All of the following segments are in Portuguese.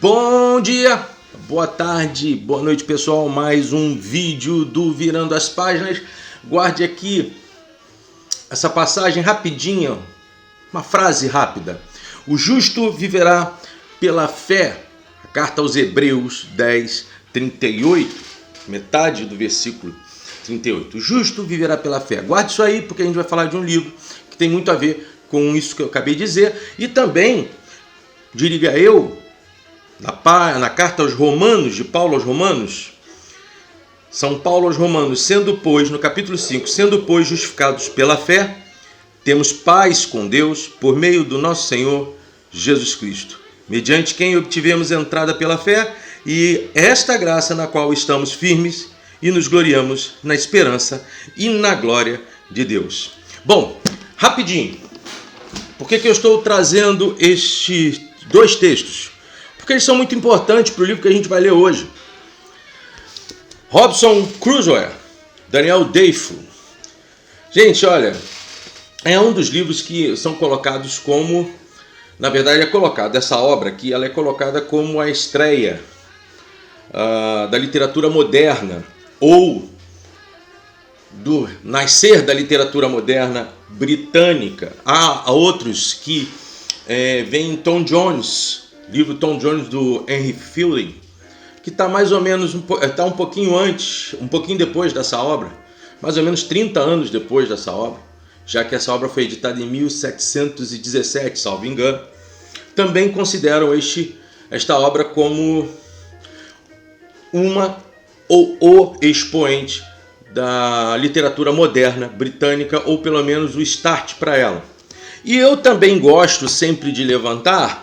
Bom dia, boa tarde, boa noite pessoal, mais um vídeo do Virando as Páginas. Guarde aqui essa passagem rapidinha, uma frase rápida. O justo viverá pela fé. A carta aos Hebreus 10, 38, metade do versículo 38. O justo viverá pela fé. Guarde isso aí porque a gente vai falar de um livro que tem muito a ver com isso que eu acabei de dizer. E também, diria eu, na carta aos Romanos, de Paulo aos Romanos, São Paulo aos Romanos, no capítulo 5, sendo, pois, justificados pela fé, temos paz com Deus por meio do nosso Senhor Jesus Cristo, mediante quem obtivemos entrada pela fé, e esta graça na qual estamos firmes e nos gloriamos na esperança e na glória de Deus. Bom, rapidinho, por que eu estou trazendo estes dois textos? Porque eles são muito importantes para o livro que a gente vai ler hoje. Robinson Crusoe, Daniel Defoe. Gente, olha, é um dos livros que são colocados como, na verdade é colocado, essa obra aqui, ela é colocada como a estreia da literatura moderna, ou do nascer da literatura moderna britânica. Há outros que vêm Tom Jones, livro Tom Jones do Henry Fielding, que está mais ou menos um pouquinho antes, um pouquinho depois dessa obra, mais ou menos 30 anos depois dessa obra, já que essa obra foi editada em 1717, salvo engano. Também consideram esta obra como uma ou o expoente da literatura moderna britânica, ou pelo menos o start para ela. E eu também gosto sempre de levantar,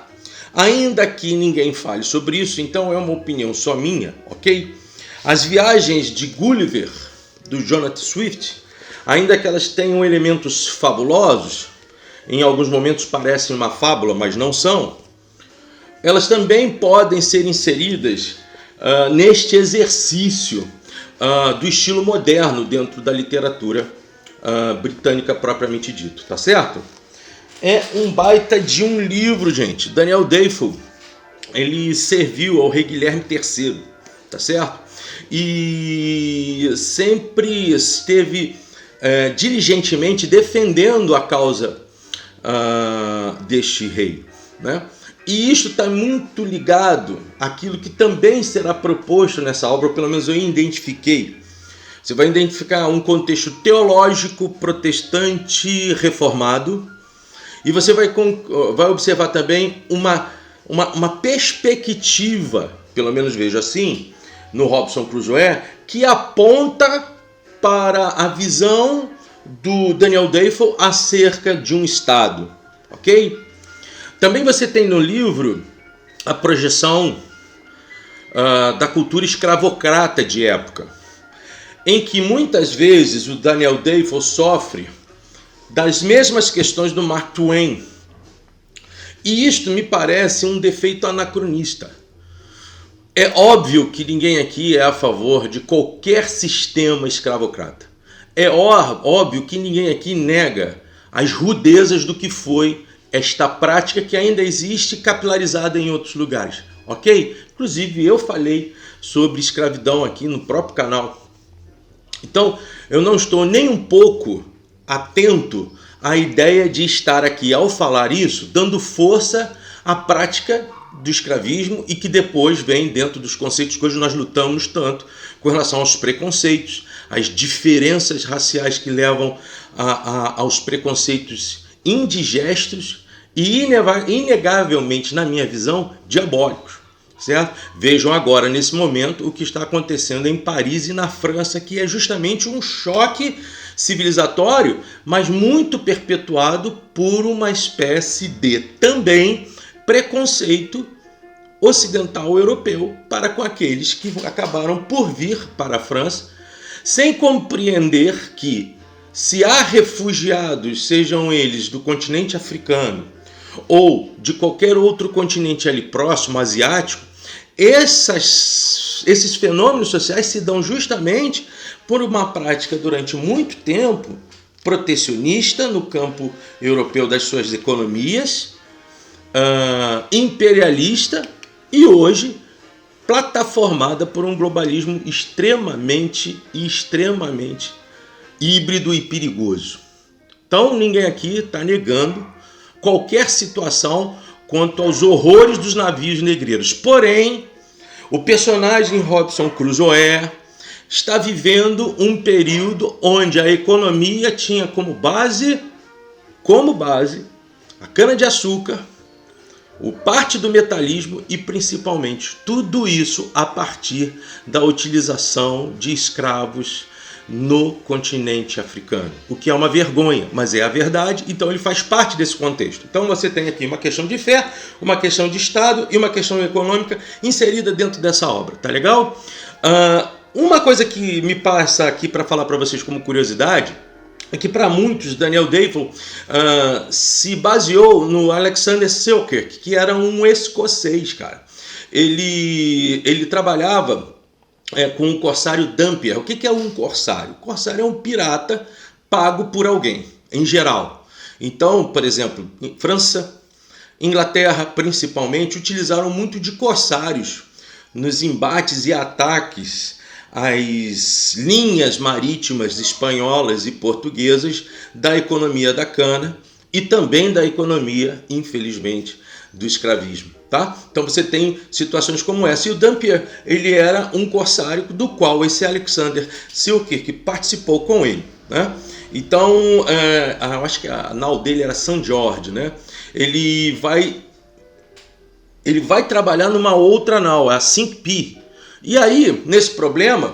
ainda que ninguém fale sobre isso, então é uma opinião só minha, ok? As viagens de Gulliver, do Jonathan Swift, ainda que elas tenham elementos fabulosos, em alguns momentos parecem uma fábula, mas não são, elas também podem ser inseridas neste exercício do estilo moderno dentro da literatura britânica propriamente dito, tá certo? É um baita de um livro, gente. Daniel Defoe, ele serviu ao rei Guilherme III, tá certo? E sempre esteve diligentemente defendendo a causa deste rei, né? E isso está muito ligado àquilo que também será proposto nessa obra, ou pelo menos eu identifiquei. Você vai identificar um contexto teológico protestante reformado, e você vai observar também uma perspectiva, pelo menos vejo assim, no Robinson Crusoe, que aponta para a visão do Daniel Defoe acerca de um Estado, ok? Também você tem no livro a projeção da cultura escravocrata de época, em que muitas vezes o Daniel Defoe sofre das mesmas questões do Mark Twain. E isto me parece um defeito anacronista. É óbvio que ninguém aqui é a favor de qualquer sistema escravocrata. É óbvio que ninguém aqui nega as rudezas do que foi esta prática que ainda existe capilarizada em outros lugares, ok? Inclusive eu falei sobre escravidão aqui no próprio canal. Então eu não estou nem um pouco atento à ideia de estar aqui, ao falar isso, dando força à prática do escravismo, e que depois vem dentro dos conceitos que hoje nós lutamos tanto com relação aos preconceitos, às diferenças raciais que levam aos preconceitos indigestos e inegavelmente, na minha visão, diabólicos, certo? Vejam agora, nesse momento, o que está acontecendo em Paris e na França, que é justamente um choque civilizatório, mas muito perpetuado por uma espécie de também preconceito ocidental europeu para com aqueles que acabaram por vir para a França, sem compreender que, se há refugiados, sejam eles do continente africano ou de qualquer outro continente ali próximo, asiático, esses fenômenos sociais se dão justamente por uma prática durante muito tempo protecionista no campo europeu das suas economias, imperialista e hoje plataformada por um globalismo extremamente híbrido e perigoso. Então ninguém aqui está negando qualquer situação quanto aos horrores dos navios negreiros. Porém, o personagem Robinson Crusoe está vivendo um período onde a economia tinha como base a cana-de-açúcar, o parte do metalismo e principalmente tudo isso a partir da utilização de escravos no continente africano, o que é uma vergonha, mas é a verdade, então ele faz parte desse contexto. Então você tem aqui uma questão de fé, uma questão de Estado e uma questão econômica inserida dentro dessa obra, tá legal? Uma coisa que me passa aqui para falar para vocês como curiosidade é que para muitos Daniel Defoe se baseou no Alexander Selkirk, que era um escocês, cara. Ele trabalhava com o corsário Dampier. O que é um corsário? O corsário é um pirata pago por alguém, em geral. Então, por exemplo, França, Inglaterra principalmente, utilizaram muito de corsários nos embates e ataques às linhas marítimas espanholas e portuguesas da economia da cana e também da economia, infelizmente, do escravismo. Tá? Então você tem situações como essa. E o Dampier, ele era um corsário do qual esse Alexander Selkirk participou com ele. Né? Então, eu acho que a nau dele era São Jorge. Né? Ele vai trabalhar numa outra nau, a Cinque. E aí, nesse problema,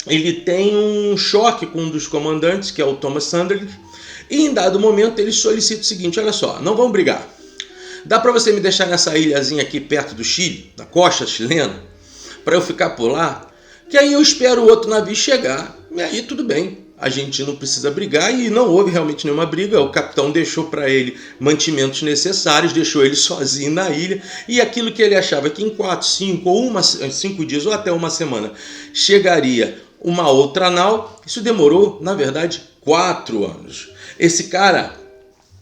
ele tem um choque com um dos comandantes, que é o Thomas Sunderland, e em dado momento ele solicita o seguinte: olha só, não vamos brigar. Dá para você me deixar nessa ilhazinha aqui perto do Chile, na costa chilena, para eu ficar por lá? Que aí eu espero o outro navio chegar, e aí tudo bem. A gente não precisa brigar, e não houve realmente nenhuma briga. O capitão deixou para ele mantimentos necessários, deixou ele sozinho na ilha, e aquilo que ele achava que em 4, 5 dias ou até uma semana chegaria uma outra nau, isso demorou, na verdade, 4 anos. Esse cara,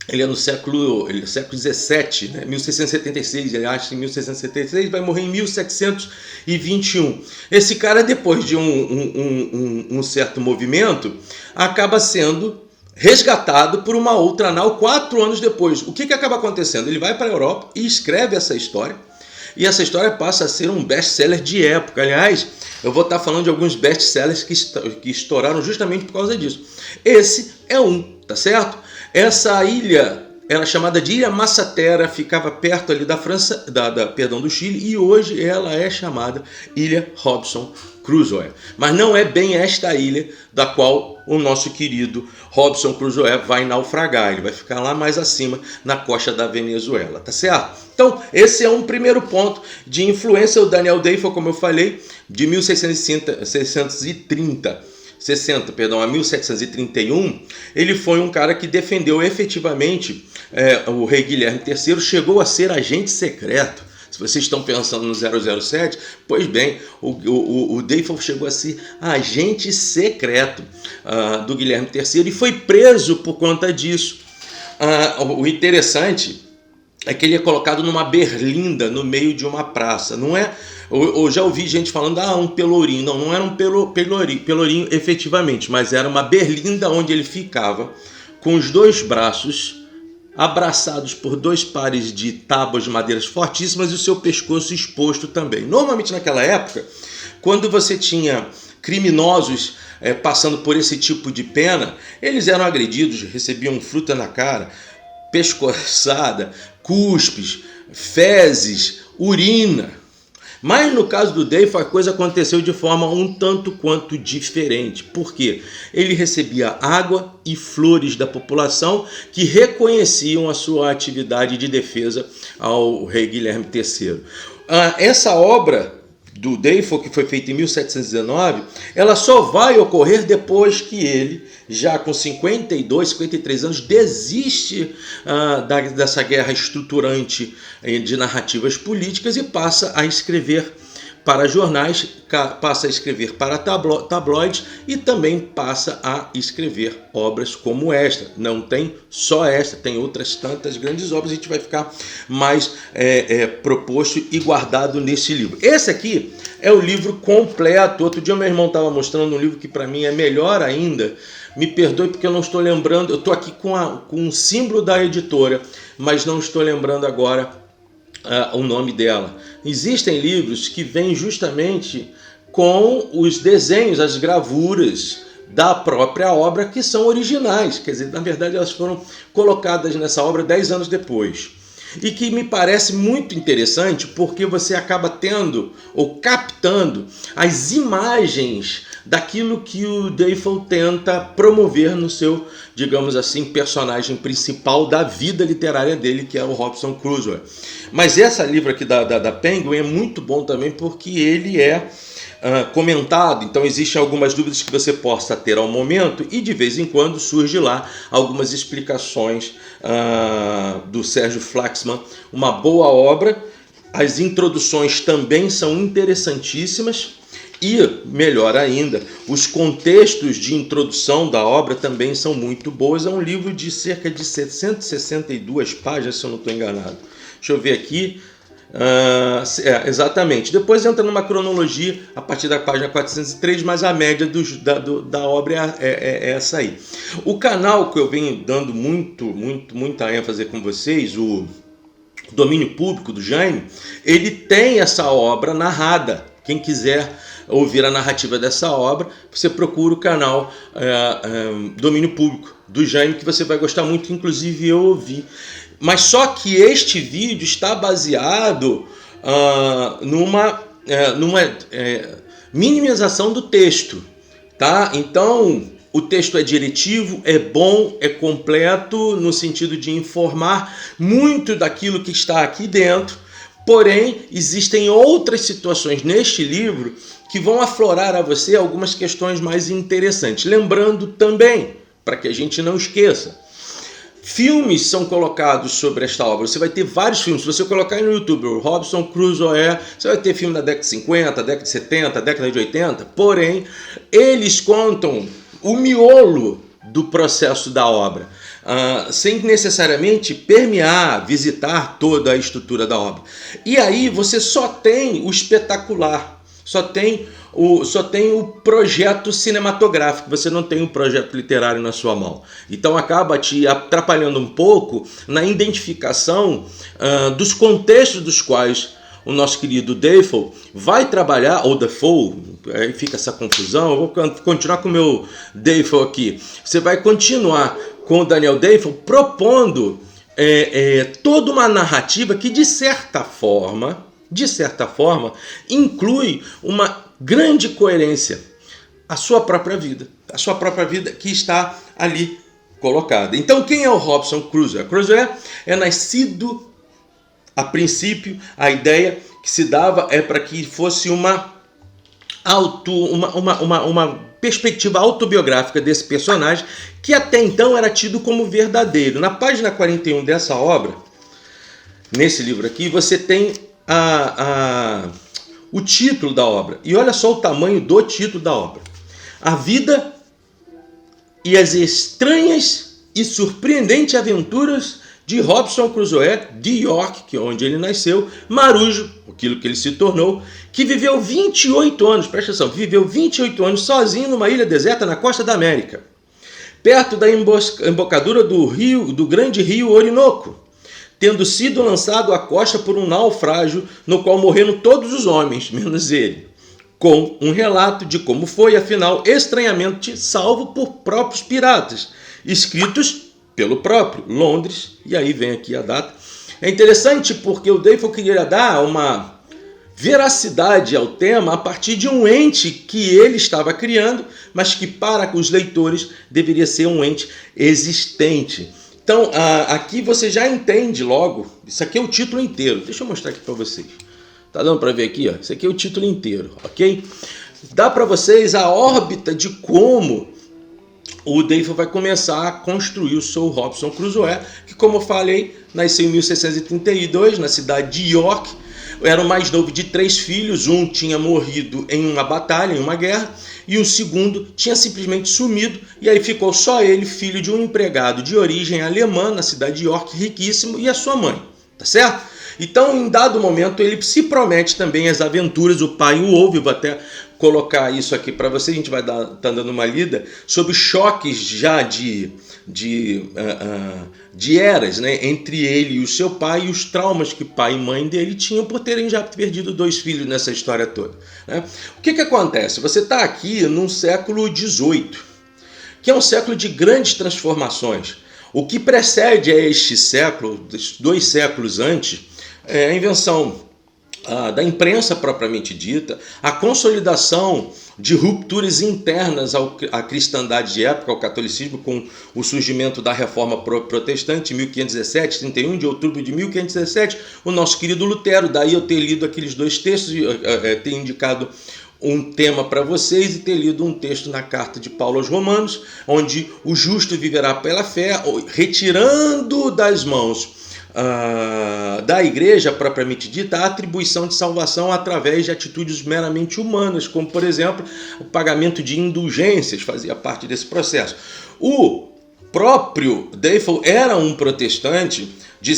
ele é no século XVII, né? 1676, ele acha em 1676, vai morrer em 1721. Esse cara, depois de um certo movimento, acaba sendo resgatado por uma outra nau 4 anos depois. O que acaba acontecendo? Ele vai para a Europa e escreve essa história, e essa história passa a ser um best-seller de época. Aliás, eu vou estar falando de alguns best-sellers que estouraram justamente por causa disso. Esse é um, tá certo? Essa ilha era chamada de Ilha Massatera, ficava perto ali da França, do Chile, e hoje ela é chamada Ilha Robinson Crusoe. Mas não é bem esta ilha da qual o nosso querido Robinson Crusoe vai naufragar. Ele vai ficar lá mais acima, na costa da Venezuela, tá certo? Então, esse é um primeiro ponto de influência. O Daniel Defoe, como eu falei, de 1630 a 1731, ele foi um cara que defendeu efetivamente o rei Guilherme III, chegou a ser agente secreto. Se vocês estão pensando no 007, pois bem, o Defoe chegou a ser agente secreto do Guilherme III e foi preso por conta disso. O interessante é que ele é colocado numa berlinda no meio de uma praça. Não é? Eu já ouvi gente falando, um pelourinho. Não era um pelourinho efetivamente, mas era uma berlinda onde ele ficava com os 2 braços abraçados por 2 pares de tábuas de madeiras fortíssimas e o seu pescoço exposto também. Normalmente naquela época, quando você tinha criminosos passando por esse tipo de pena, eles eram agredidos, recebiam fruta na cara, pescoçada, cuspes, fezes, urina. Mas no caso do Defoe, a coisa aconteceu de forma um tanto quanto diferente. Por quê? Ele recebia água e flores da população que reconheciam a sua atividade de defesa ao rei Guilherme III. Essa obra do Defoe, que foi feita em 1719, ela só vai ocorrer depois que ele, já com 52, 53 anos, desiste dessa guerra estruturante de narrativas políticas e passa a escrever para jornais, passa a escrever para tabloides e também passa a escrever obras como esta. Não tem só esta, tem outras tantas grandes obras, a gente vai ficar mais proposto e guardado nesse livro. Esse aqui é o livro completo. Outro dia meu irmão estava mostrando um livro que para mim é melhor ainda. Me perdoe porque eu não estou lembrando, eu estou aqui com um símbolo da editora, mas não estou lembrando agora o nome dela. Existem livros que vêm justamente com os desenhos, as gravuras da própria obra, que são originais. Quer dizer, na verdade elas foram colocadas nessa obra 10 anos depois. E que me parece muito interessante porque você acaba tendo ou captando as imagens daquilo que o Defoe tenta promover no seu, digamos assim, personagem principal da vida literária dele, que é o Robinson Crusoe. Mas esse livro aqui da Penguin é muito bom também porque ele é comentado, então existem algumas dúvidas que você possa ter ao momento e de vez em quando surge lá algumas explicações do Sérgio Flaxman, uma boa obra. As introduções também são interessantíssimas e, melhor ainda, os contextos de introdução da obra também são muito boas. É um livro de cerca de 762 páginas, se eu não estou enganado. Deixa eu ver aqui. Exatamente. Depois entra numa cronologia a partir da página 403, mas a média da obra é essa aí. O canal que eu venho dando muita ênfase com vocês, o Domínio Público do Jaime, ele tem essa obra narrada. Quem quiser ouvir a narrativa dessa obra, você procura o canal Domínio Público do Jaime, que você vai gostar muito, inclusive eu ouvi. Mas só que este vídeo está baseado numa minimização do texto, tá? Então, o texto é diretivo, é bom, é completo, no sentido de informar muito daquilo que está aqui dentro. Porém, existem outras situações neste livro que vão aflorar a você algumas questões mais interessantes. Lembrando também, para que a gente não esqueça, filmes são colocados sobre esta obra. Você vai ter vários filmes. Se você colocar aí no YouTube o Robinson Crusoe, você vai ter filme da década de 50, década de 70, década de 80. Porém, eles contam o miolo do processo da obra, sem necessariamente permear, visitar toda a estrutura da obra. E aí você só tem o espetacular, só tem o projeto cinematográfico, você não tem um projeto literário na sua mão. Então acaba te atrapalhando um pouco na identificação dos contextos dos quais o nosso querido Defoe vai trabalhar, ou Defoe, aí fica essa confusão. Eu vou continuar com o meu Defoe aqui. Você vai continuar com o Daniel Defoe propondo toda uma narrativa que, de certa forma, inclui uma grande coerência à sua própria vida que está ali colocada. Então, quem é o Robinson Crusoe? Crusoe é nascido, a princípio, a ideia que se dava é para que fosse uma perspectiva autobiográfica desse personagem, que até então era tido como verdadeiro. Na página 41 dessa obra, nesse livro aqui, você tem o título da obra. E olha só o tamanho do título da obra: A Vida e as Estranhas e Surpreendentes Aventuras de Robinson Crusoe de York, que é onde ele nasceu, marujo, aquilo que ele se tornou, que viveu 28 anos, presta atenção, viveu 28 anos sozinho numa ilha deserta na costa da América, perto da embocadura do grande rio Orinoco, tendo sido lançado à costa por um naufrágio no qual morreram todos os homens, menos ele, com um relato de como foi, afinal, estranhamente salvo por próprios piratas, escritos pelo próprio Londres, e aí vem aqui a data. É interessante porque o Defoe queria dar uma veracidade ao tema a partir de um ente que ele estava criando, mas que para os leitores deveria ser um ente existente. Então, aqui você já entende logo, isso aqui é o título inteiro. Deixa eu mostrar aqui para vocês. Tá dando para ver aqui? Ó? Isso aqui é o título inteiro, ok? Dá para vocês a órbita de como o Defoe vai começar a construir o seu Robinson Crusoe, que, como eu falei, nasceu em 1632 na cidade de York, Era o mais novo de 3 filhos, um tinha morrido em uma batalha, em uma guerra, e o segundo tinha simplesmente sumido, e aí ficou só ele, filho de um empregado de origem alemã na cidade de York, riquíssimo, e a sua mãe, tá certo? Então, em dado momento, ele se promete também as aventuras, o pai o ouve, vou até colocar isso aqui para você, a gente vai tá dando uma lida sobre choques já de eras, né, entre ele e o seu pai, e os traumas que pai e mãe dele tinham por terem já perdido 2 filhos nessa história toda, né? O que acontece? Você está aqui num século XVIII, que é um século de grandes transformações. O que precede a este século, 2 séculos antes, é a invenção da imprensa propriamente dita, a consolidação de rupturas internas à cristandade de época, ao catolicismo, com o surgimento da Reforma Protestante em 1517, 31 de outubro de 1517, o nosso querido Lutero. Daí eu ter lido aqueles 2 textos, ter indicado um tema para vocês e ter lido um texto na carta de Paulo aos Romanos, onde o justo viverá pela fé, retirando das mãos da igreja propriamente dita a atribuição de salvação através de atitudes meramente humanas, como por exemplo o pagamento de indulgências fazia parte desse processo. O próprio Deifel era um protestante de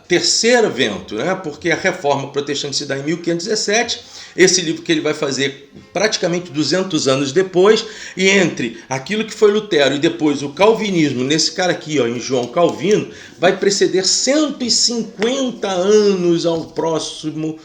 terceiro vento, né? Porque a reforma protestante se dá em 1517, esse livro que ele vai fazer praticamente 200 anos depois, e entre aquilo que foi Lutero e depois o calvinismo, nesse cara aqui, ó, em João Calvino, vai preceder 150 anos ao próximo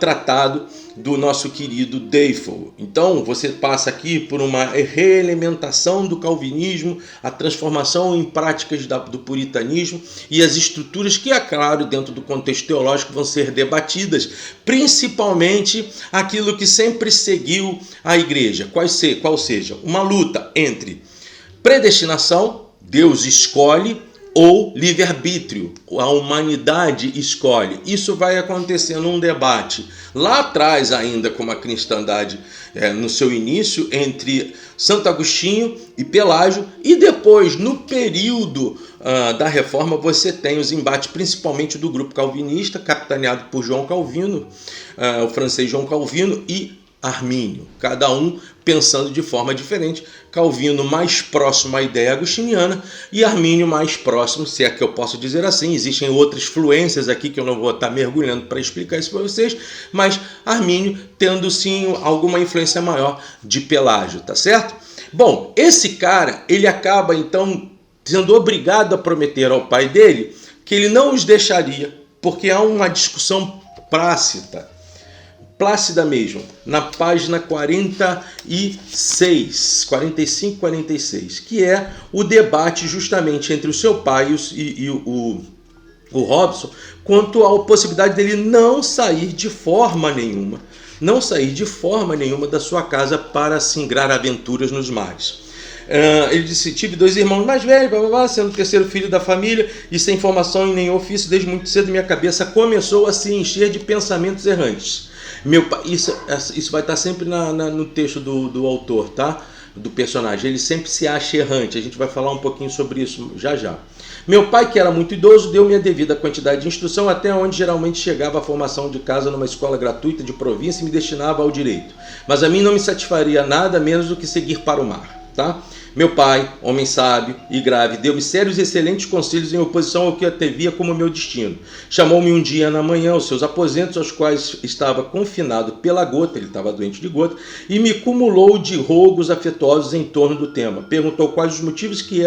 tratado do nosso querido Deifel. Então você passa aqui por uma reelementação do calvinismo, a transformação em práticas do puritanismo e as estruturas que, é claro, dentro do contexto teológico vão ser debatidas, principalmente aquilo que sempre seguiu a igreja, qual seja uma luta entre predestinação, Deus escolhe, ou livre-arbítrio, a humanidade escolhe. Isso vai acontecer num debate lá atrás ainda, como a cristandade no seu início, entre Santo Agostinho e Pelágio, e depois, no período da Reforma, você tem os embates principalmente do grupo calvinista, capitaneado por João Calvino, o francês João Calvino, e Armínio, cada um pensando de forma diferente. Calvino mais próximo à ideia agostiniana e Armínio mais próximo, se é que eu posso dizer assim. Existem outras fluências aqui que eu não vou estar mergulhando para explicar isso para vocês, mas Armínio tendo sim alguma influência maior de Pelágio, tá certo? Bom, esse cara, ele acaba então sendo obrigado a prometer ao pai dele que ele não os deixaria, porque há uma discussão plácida mesmo, na página 45, 46, que é o debate justamente entre o seu pai e o Robson, quanto à possibilidade dele não sair de forma nenhuma da sua casa para singrar aventuras nos mares. Ele disse: tive 2 irmãos mais velhos, sendo o terceiro filho da família e sem formação em nenhum ofício, desde muito cedo minha cabeça começou a se encher de pensamentos errantes. Meu pai, isso vai estar sempre no texto do autor, tá? Do personagem. Ele sempre se acha errante. A gente vai falar um pouquinho sobre isso já. Meu pai, que era muito idoso, deu-me a devida quantidade de instrução, até onde geralmente chegava a formação de casa numa escola gratuita de província e me destinava ao direito. Mas a mim não me satisfaria nada menos do que seguir para o mar, tá? Meu pai, homem sábio e grave, deu-me sérios e excelentes conselhos em oposição ao que eu via como meu destino. Chamou-me um dia na manhã aos seus aposentos, aos quais estava confinado pela gota, ele estava doente de gota, e me cumulou de rogos afetuosos em torno do tema. Perguntou quais os motivos que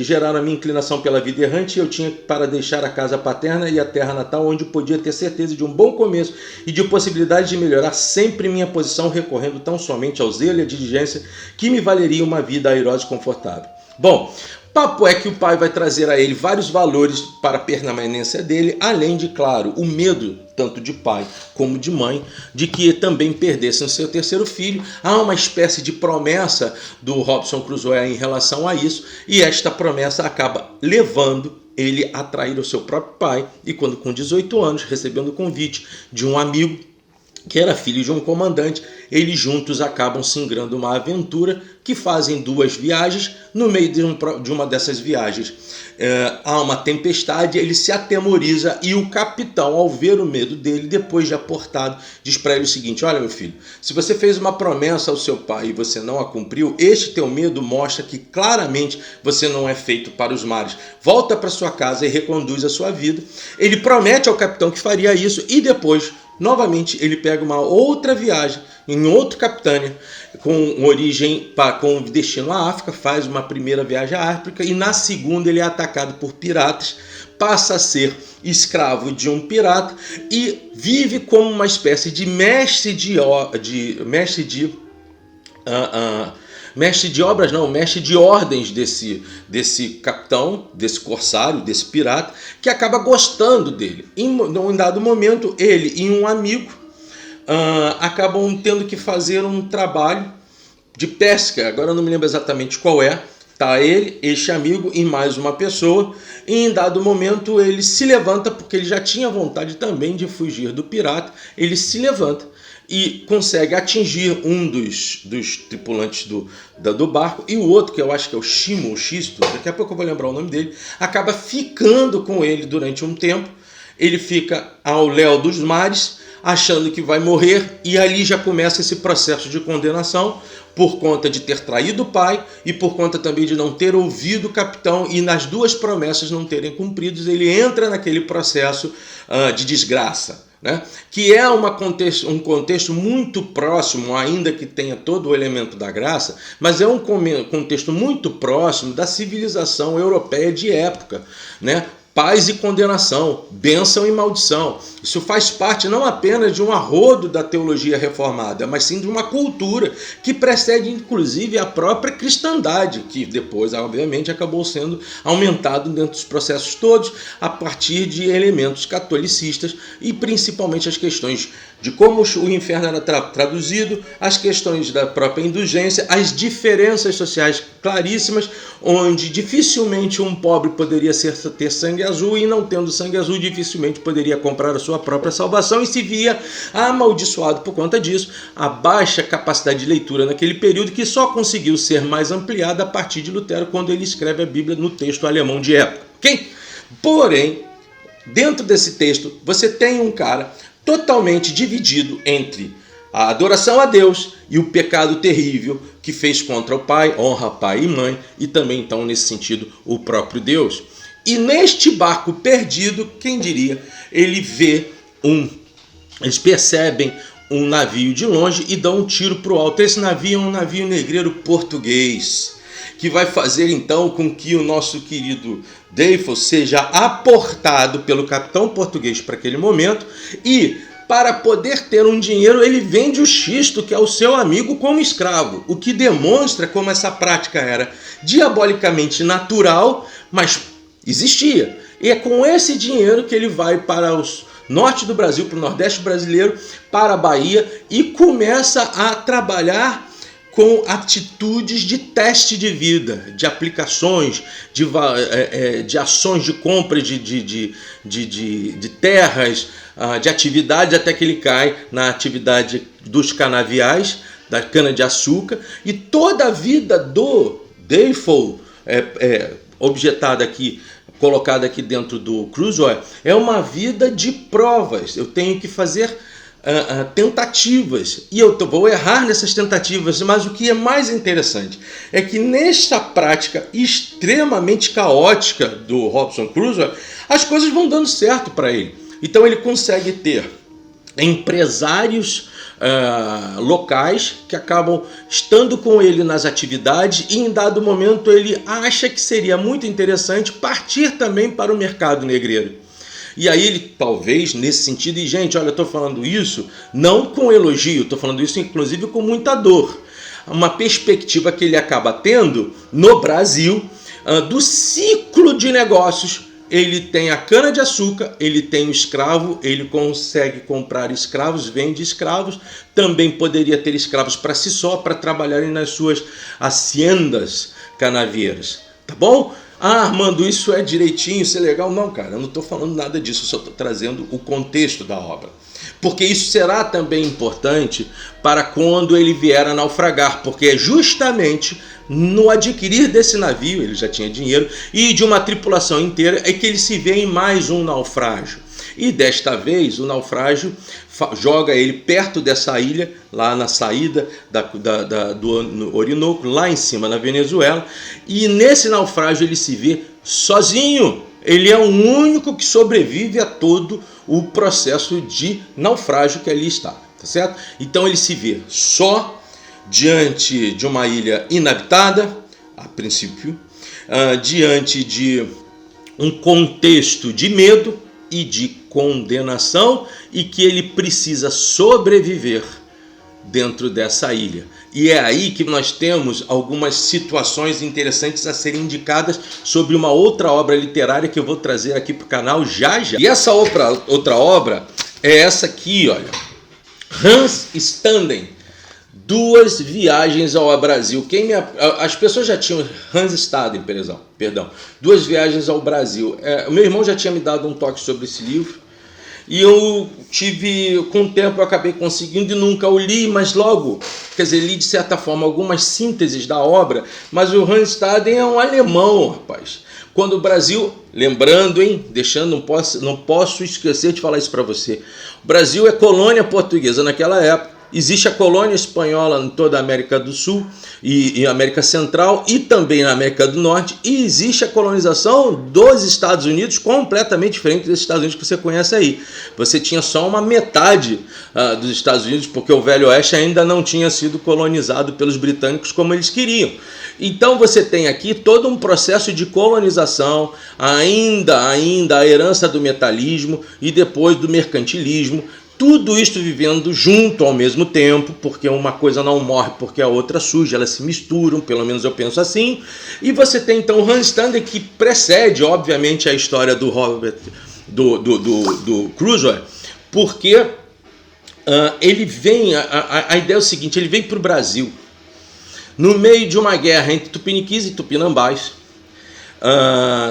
geraram a minha inclinação pela vida errante, e eu tinha para deixar a casa paterna e a terra natal, onde podia ter certeza de um bom começo e de possibilidade de melhorar sempre minha posição, recorrendo tão somente ao zelo e à diligência que me valeria uma vida airosa e confortável. Bom, papo é que o pai vai trazer a ele vários valores para a permanência dele, além de, claro, o medo, tanto de pai como de mãe, de que também perdessem seu terceiro filho. Há uma espécie de promessa do Robson Crusoe em relação a isso, e esta promessa acaba levando ele a trair o seu próprio pai, e quando com 18 anos, recebendo o convite de um amigo que era filho de um comandante. Eles juntos acabam singrando uma aventura, que fazem 2 viagens. No meio de uma dessas viagens há uma tempestade, ele se atemoriza e o capitão, ao ver o medo dele, depois de aportado, diz para ele o seguinte: olha, meu filho, se você fez uma promessa ao seu pai e você não a cumpriu, este teu medo mostra que claramente você não é feito para os mares. Volta para sua casa e reconduz a sua vida. Ele promete ao capitão que faria isso e depois, novamente, ele pega uma outra viagem em outro capitânia, com destino à África, faz uma primeira viagem à África e na segunda ele é atacado por piratas, passa a ser escravo de um pirata e vive como uma espécie de mestre de ordens desse capitão, desse corsário, desse pirata, que acaba gostando dele. Em um dado momento, ele e um amigo acabam tendo que fazer um trabalho de pesca. Agora eu não me lembro exatamente qual é. Tá ele, este amigo e mais uma pessoa. E em dado momento ele se levanta, porque ele já tinha vontade também de fugir do pirata. Ele se levanta e consegue atingir um dos tripulantes do barco, e o outro, que eu acho que é o Shimo, o Xisto, daqui a pouco eu vou lembrar o nome dele, acaba ficando com ele durante um tempo. Ele fica ao léu dos mares, achando que vai morrer, e ali já começa esse processo de condenação, por conta de ter traído o pai e por conta também de não ter ouvido o capitão e nas 2 promessas não terem cumpridas. Ele entra naquele processo de desgraça, né? Que é um contexto muito próximo, ainda que tenha todo o elemento da graça, mas é um contexto muito próximo da civilização europeia de época, né? Paz e condenação, bênção e maldição. Isso faz parte não apenas de um arrodo da teologia reformada, mas sim de uma cultura que precede inclusive a própria cristandade, que depois, obviamente, acabou sendo aumentado dentro dos processos todos a partir de elementos catolicistas e principalmente as questões de como o inferno era traduzido, as questões da própria indulgência, as diferenças sociais claríssimas, onde dificilmente um pobre poderia ter sangue azul e não tendo sangue azul dificilmente poderia comprar a sua própria salvação e se via amaldiçoado por conta disso. A baixa capacidade de leitura naquele período, que só conseguiu ser mais ampliada a partir de Lutero, quando ele escreve a Bíblia no texto alemão de época. Okay? Porém, dentro desse texto, você tem um cara totalmente dividido entre a adoração a Deus e o pecado terrível que fez contra o pai, honra pai e mãe, e também, então, nesse sentido, o próprio Deus. E neste barco perdido, quem diria, eles percebem um navio de longe e dão um tiro para o alto. Esse navio é um navio negreiro português, que vai fazer então com que o nosso querido Defoe seja aportado pelo capitão português para aquele momento, e para poder ter um dinheiro ele vende o Xisto, que é o seu amigo, como escravo, o que demonstra como essa prática era diabolicamente natural, mas existia. E é com esse dinheiro que ele vai para o norte do Brasil, para o nordeste brasileiro, para a Bahia, e começa a trabalhar com atitudes de teste de vida, de aplicações, de ações de compra de terras, de atividades, até que ele cai na atividade dos canaviais, da cana-de-açúcar, e toda a vida do Defoe, objetada aqui, colocada aqui dentro do Crusoe, é uma vida de provas. Eu tenho que fazer tentativas, e eu vou errar nessas tentativas, mas o que é mais interessante é que nesta prática extremamente caótica do Robinson Crusoe, as coisas vão dando certo para ele. Então ele consegue ter empresários locais que acabam estando com ele nas atividades, e em dado momento ele acha que seria muito interessante partir também para o mercado negreiro. E aí ele, talvez, nesse sentido, e gente, olha, eu estou falando isso não com elogio, estou falando isso inclusive com muita dor, uma perspectiva que ele acaba tendo no Brasil, do ciclo de negócios. Ele tem a cana-de-açúcar, ele tem o escravo, ele consegue comprar escravos, vende escravos, também poderia ter escravos para si só, para trabalharem nas suas haciendas canavieiras, tá bom? Ah, Armando, isso é direitinho, isso é legal. Não, cara, eu não estou falando nada disso, eu só estou trazendo o contexto da obra. porque isso será também importante para quando ele vier a naufragar, porque é justamente no adquirir desse navio, ele já tinha dinheiro, e de uma tripulação inteira, é que ele se vê em mais um naufrágio. E desta vez o naufrágio joga ele perto dessa ilha, lá na saída do Orinoco, lá em cima na Venezuela, e nesse naufrágio ele se vê sozinho. Ele é o único que sobrevive a todo o processo de naufrágio que ali está, tá certo? Então ele se vê só diante de uma ilha inabitada, a princípio, diante de um contexto de medo e de condenação, e que ele precisa sobreviver dentro dessa ilha. E é aí que nós temos algumas situações interessantes a serem indicadas sobre uma outra obra literária que eu vou trazer aqui para o canal já. E essa outra obra é essa aqui, olha. Hans Staden, Duas Viagens ao Brasil. As pessoas já tinham Hans Staden, perdão, Duas Viagens ao Brasil. O meu irmão já tinha me dado um toque sobre esse livro. E eu tive, com o tempo eu acabei conseguindo e nunca o li, mas logo, quer dizer, li de certa forma algumas sínteses da obra, mas o Hans Staden é um alemão, rapaz. Quando o Brasil, lembrando, não posso esquecer de falar isso para você, o Brasil é colônia portuguesa naquela época. Existe a colônia espanhola em toda a América do Sul e América Central e também na América do Norte. E existe a colonização dos Estados Unidos completamente diferente dos Estados Unidos que você conhece aí. Você tinha só uma metade dos Estados Unidos, porque o Velho Oeste ainda não tinha sido colonizado pelos britânicos como eles queriam. Então você tem aqui todo um processo de colonização, ainda a herança do metalismo e depois do mercantilismo. Tudo isto vivendo junto ao mesmo tempo, porque uma coisa não morre porque a outra surge, elas se misturam, pelo menos eu penso assim. E você tem então o Hans Staden, que precede, obviamente, a história do Crusoe, porque ele vem, a ideia é o seguinte, ele vem para o Brasil, no meio de uma guerra entre tupiniquins e tupinambás.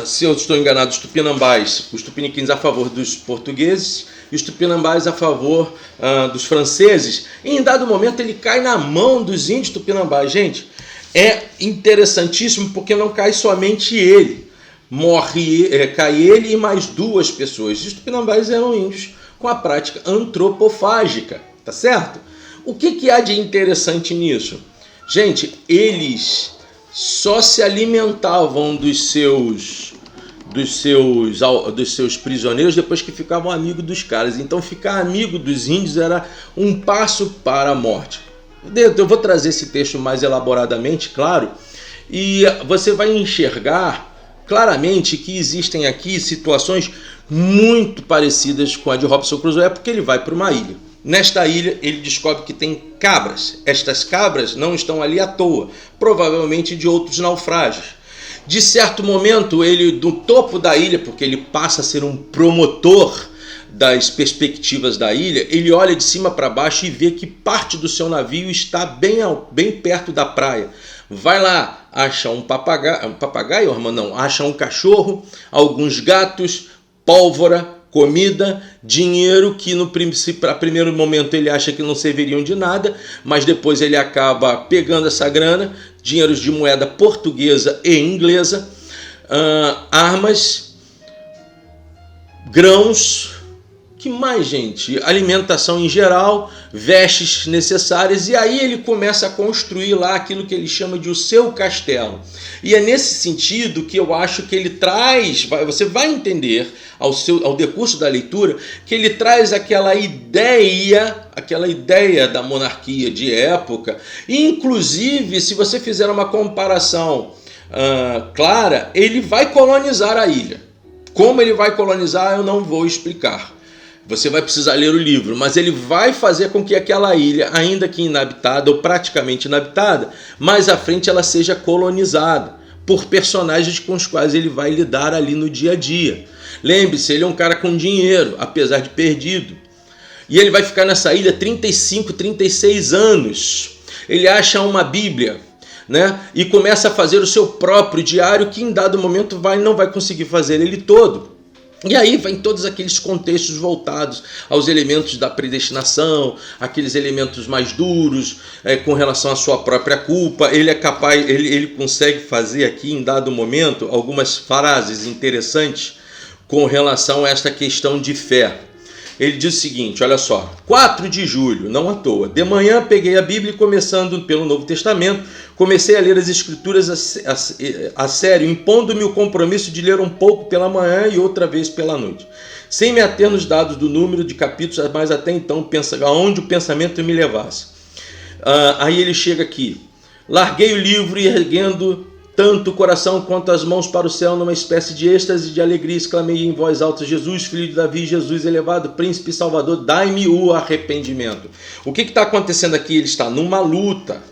Se eu estou enganado, os tupiniquins a favor dos portugueses e os tupinambás a favor dos franceses. E em dado momento ele cai na mão dos índios tupinambás. Gente, é interessantíssimo porque não cai somente ele. Cai ele e mais duas pessoas. Os tupinambás eram índios com a prática antropofágica, tá certo? O que há de interessante nisso? Gente, eles só se alimentavam dos seus prisioneiros depois que ficavam amigos dos caras. Então ficar amigo dos índios era um passo para a morte. Eu vou trazer esse texto mais elaboradamente, claro, e você vai enxergar claramente que existem aqui situações muito parecidas com a de Robinson Crusoe, porque ele vai para uma ilha. Nesta ilha ele descobre que tem cabras. Estas cabras não estão ali à toa, provavelmente de outros naufrágios. De certo momento, ele, do topo da ilha, porque ele passa a ser um promotor das perspectivas da ilha, ele olha de cima para baixo e vê que parte do seu navio está bem perto da praia. Vai lá, acha um papagaio, acha um cachorro, alguns gatos, pólvora, comida, dinheiro que a primeiro momento ele acha que não serviriam de nada, mas depois ele acaba pegando essa grana, dinheiros de moeda portuguesa e inglesa, armas, grãos, que mais, gente? Alimentação em geral, vestes necessárias, e aí ele começa a construir lá aquilo que ele chama de o seu castelo. E é nesse sentido que eu acho que ele traz, você vai entender ao decurso da leitura, que ele traz aquela ideia da monarquia de época, e inclusive, se você fizer uma comparação clara, ele vai colonizar a ilha. Como ele vai colonizar, eu não vou explicar. Você vai precisar ler o livro, mas ele vai fazer com que aquela ilha, ainda que inabitada ou praticamente inabitada, mais à frente ela seja colonizada por personagens com os quais ele vai lidar ali no dia a dia. Lembre-se, ele é um cara com dinheiro, apesar de perdido. E ele vai ficar nessa ilha 35, 36 anos. Ele acha uma Bíblia, né? E começa a fazer o seu próprio diário, que em dado momento não vai conseguir fazer ele todo. E aí vem todos aqueles contextos voltados aos elementos da predestinação, aqueles elementos mais duros com relação à sua própria culpa. Ele é capaz, ele consegue fazer aqui em dado momento algumas frases interessantes com relação a esta questão de fé. Ele diz o seguinte, olha só, 4 de julho, não à toa, de manhã peguei a Bíblia e começando pelo Novo Testamento, comecei a ler as Escrituras a sério, impondo-me o compromisso de ler um pouco pela manhã e outra vez pela noite, sem me ater nos dados do número de capítulos, mas até então aonde o pensamento me levasse. Aí ele chega aqui, larguei o livro e erguendo tanto o coração quanto as mãos para o céu, numa espécie de êxtase de alegria, exclamei em voz alta, Jesus, filho de Davi, Jesus elevado, príncipe e salvador, dai-me o arrependimento. O que está acontecendo aqui? Ele está numa luta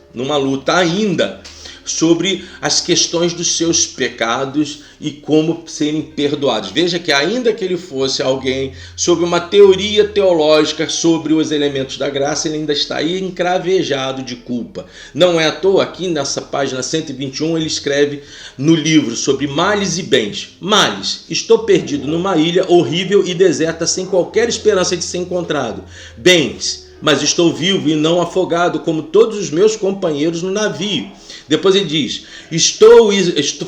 ainda, sobre as questões dos seus pecados e como serem perdoados. Veja que ainda que ele fosse alguém sobre uma teoria teológica sobre os elementos da graça, ele ainda está aí encravejado de culpa. Não é à toa, aqui nessa página 121, ele escreve no livro sobre males e bens. Males, estou perdido numa ilha horrível e deserta sem qualquer esperança de ser encontrado. Bens, mas estou vivo e não afogado como todos os meus companheiros no navio. Depois ele diz,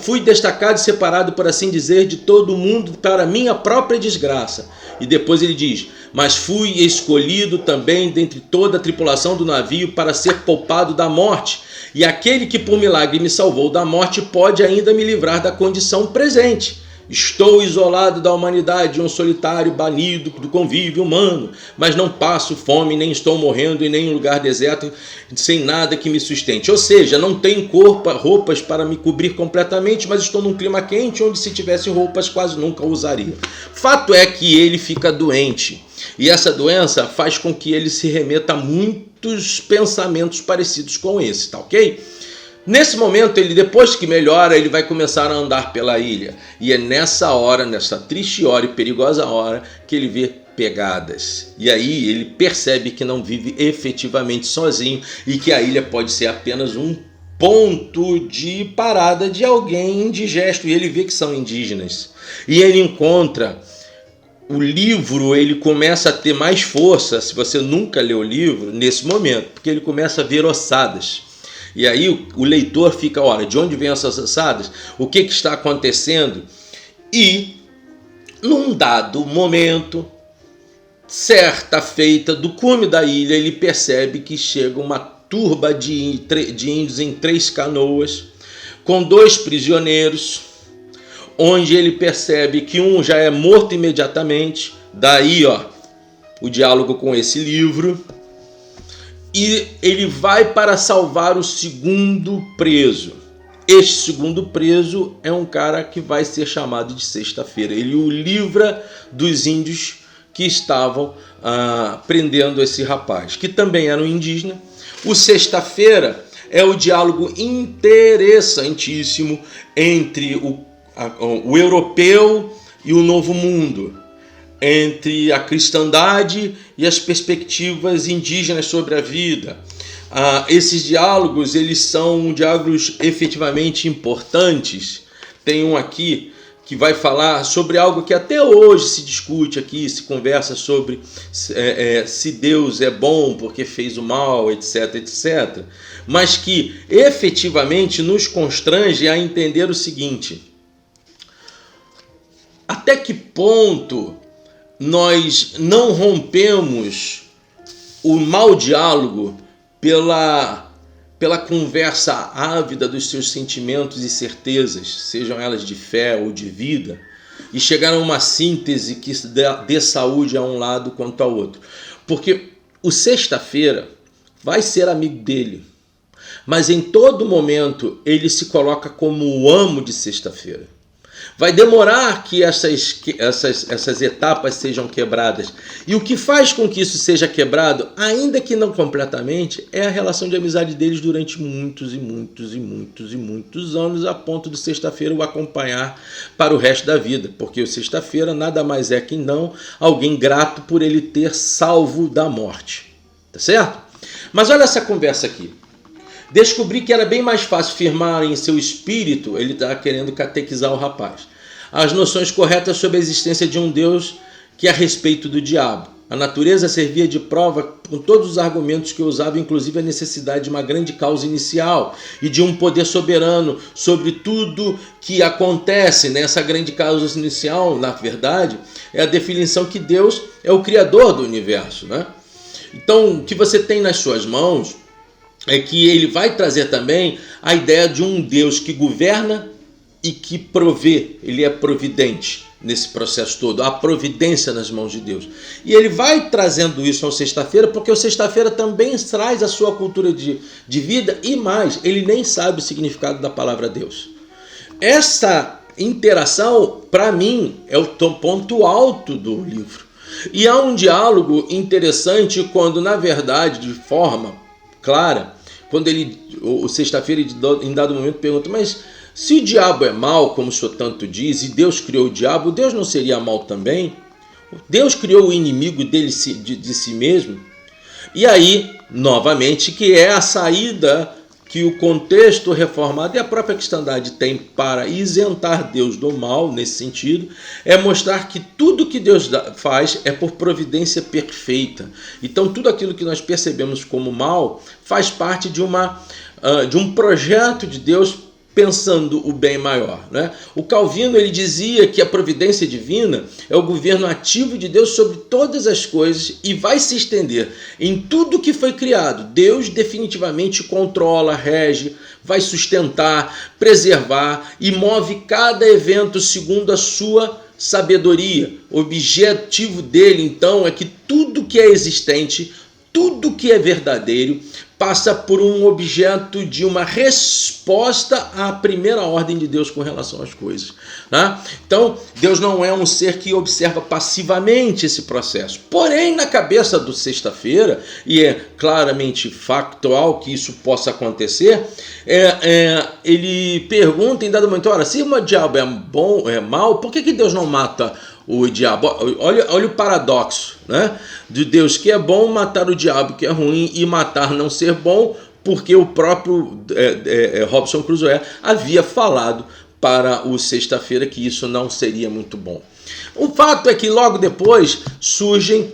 fui destacado e separado, por assim dizer, de todo mundo para minha própria desgraça. E depois ele diz, mas fui escolhido também dentre toda a tripulação do navio para ser poupado da morte. E aquele que por milagre me salvou da morte pode ainda me livrar da condição presente. Estou isolado da humanidade, um solitário banido do convívio humano, mas não passo fome, nem estou morrendo em nenhum lugar deserto, sem nada que me sustente. Ou seja, não tenho roupas para me cobrir completamente, mas estou num clima quente, onde se tivesse roupas quase nunca usaria. Fato é que ele fica doente, e essa doença faz com que ele se remeta a muitos pensamentos parecidos com esse, tá ok? Nesse momento, ele, depois que melhora, ele vai começar a andar pela ilha. E é nessa hora, nessa triste hora e perigosa hora, que ele vê pegadas. E aí ele percebe que não vive efetivamente sozinho e que a ilha pode ser apenas um ponto de parada de alguém indigesto. E ele vê que são indígenas. E ele encontra o livro, ele começa a ter mais força, se você nunca leu o livro, nesse momento, porque ele começa a ver ossadas. E aí o leitor fica, olha, de onde vêm essas ossadas? O que está acontecendo? E, num dado momento, certa feita, do cume da ilha, ele percebe que chega uma turba de índios em 3 canoas, com 2 prisioneiros, onde ele percebe que um já é morto imediatamente, daí o diálogo com esse livro, e ele vai para salvar o segundo preso. Este segundo preso é um cara que vai ser chamado de Sexta-feira. Ele o livra dos índios que estavam prendendo esse rapaz, que também era um indígena. O Sexta-feira é o diálogo interessantíssimo entre o europeu e o Novo Mundo, entre a cristandade e as perspectivas indígenas sobre a vida. Esses diálogos, eles são diálogos efetivamente importantes. Tem um aqui que vai falar sobre algo que até hoje se discute aqui, se conversa sobre se Deus é bom porque fez o mal, etc, etc. Mas que efetivamente nos constrange a entender o seguinte: até que ponto nós não rompemos o mau diálogo pela conversa ávida dos seus sentimentos e certezas, sejam elas de fé ou de vida, e chegar a uma síntese que dê saúde a um lado quanto ao outro. Porque o Sexta-feira vai ser amigo dele, mas em todo momento ele se coloca como o amo de Sexta-feira. Vai demorar que essas etapas sejam quebradas. E o que faz com que isso seja quebrado, ainda que não completamente, é a relação de amizade deles durante muitos e muitos e muitos e muitos anos, a ponto de Sexta-feira o acompanhar para o resto da vida. Porque o Sexta-feira nada mais é que não alguém grato por ele ter salvo da morte. Tá certo? Mas olha essa conversa aqui. Descobri que era bem mais fácil firmar em seu espírito, ele está querendo catequizar o rapaz, as noções corretas sobre a existência de um Deus que é a respeito do diabo. A natureza servia de prova com todos os argumentos que eu usava, inclusive a necessidade de uma grande causa inicial e de um poder soberano sobre tudo que acontece. Nessa grande causa inicial, na verdade, é a definição que Deus é o criador do universo, né? Então, o que você tem nas suas mãos é que ele vai trazer também a ideia de um Deus que governa e que provê, ele é providente nesse processo todo, a providência nas mãos de Deus. E ele vai trazendo isso ao sexta-feira, porque o sexta-feira também traz a sua cultura de vida e mais, ele nem sabe o significado da palavra Deus. Essa interação, para mim, é o ponto alto do livro. E há um diálogo interessante quando, na verdade, de forma clara, quando o sexta-feira, em dado momento, pergunta, mas se o diabo é mau, como o senhor tanto diz, e Deus criou o diabo, Deus não seria mau também? Deus criou o inimigo dele de si mesmo? E aí, novamente, que é a saída que o contexto reformado e a própria cristandade tem para isentar Deus do mal, nesse sentido, é mostrar que tudo que Deus faz é por providência perfeita. Então, tudo aquilo que nós percebemos como mal faz parte de um projeto de Deus pensando o bem maior, né? O Calvino, ele dizia que a providência divina é o governo ativo de Deus sobre todas as coisas e vai se estender em tudo que foi criado. Deus definitivamente controla, rege, vai sustentar, preservar e move cada evento segundo a sua sabedoria. O objetivo dele, então, é que tudo que é existente, tudo que é verdadeiro, passa por um objeto de uma resposta à primeira ordem de Deus com relação às coisas, né? Então, Deus não é um ser que observa passivamente esse processo. Porém, na cabeça do sexta-feira, e é claramente factual que isso possa acontecer, ele pergunta em dado momento, ora, se o diabo é bom, é mau, por que Deus não mata o diabo? Olha o paradoxo, né? De Deus que é bom matar o diabo que é ruim e matar não ser bom, porque o próprio Robinson Crusoe havia falado para o sexta-feira que isso não seria muito bom. O fato é que logo depois surgem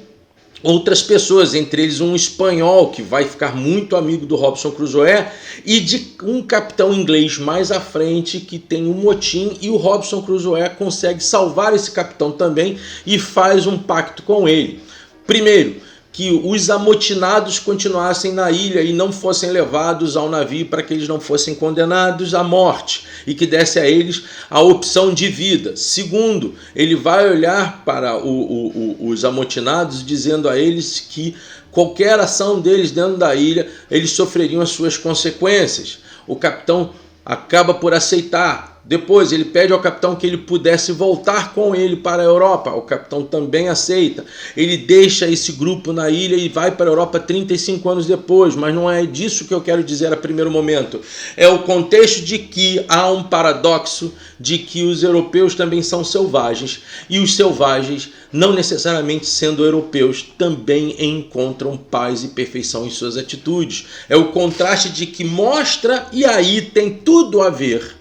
outras pessoas, entre eles um espanhol que vai ficar muito amigo do Robinson Crusoe e de um capitão inglês mais à frente que tem um motim e o Robinson Crusoe consegue salvar esse capitão também e faz um pacto com ele. Primeiro, que os amotinados continuassem na ilha e não fossem levados ao navio para que eles não fossem condenados à morte e que desse a eles a opção de vida. Segundo, ele vai olhar para os amotinados dizendo a eles que qualquer ação deles dentro da ilha, eles sofreriam as suas consequências. O capitão acaba por aceitar. Depois ele pede ao capitão que ele pudesse voltar com ele para a Europa. O capitão também aceita. Ele deixa esse grupo na ilha e vai para a Europa 35 anos depois. Mas não é disso que eu quero dizer a primeiro momento. É o contexto de que há um paradoxo de que os europeus também são selvagens. E os selvagens, não necessariamente sendo europeus, também encontram paz e perfeição em suas atitudes. É o contraste de que mostra, e aí tem tudo a ver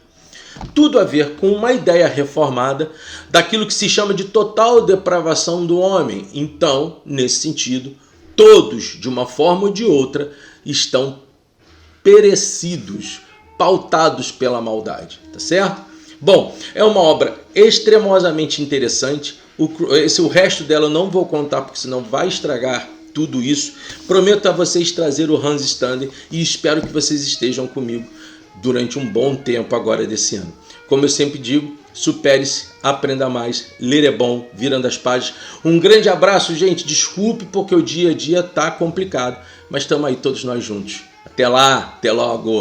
com uma ideia reformada daquilo que se chama de total depravação do homem. Então, nesse sentido, todos, de uma forma ou de outra, estão perecidos, pautados pela maldade, tá certo? Bom, é uma obra extremosamente interessante. O resto dela eu não vou contar, porque senão vai estragar tudo isso. Prometo a vocês trazer o Hans Stander e espero que vocês estejam comigo durante um bom tempo agora desse ano. Como eu sempre digo, supere-se, aprenda mais, ler é bom, virando as páginas. Um grande abraço, gente. Desculpe porque o dia a dia tá complicado, mas estamos aí todos nós juntos. Até lá, até logo.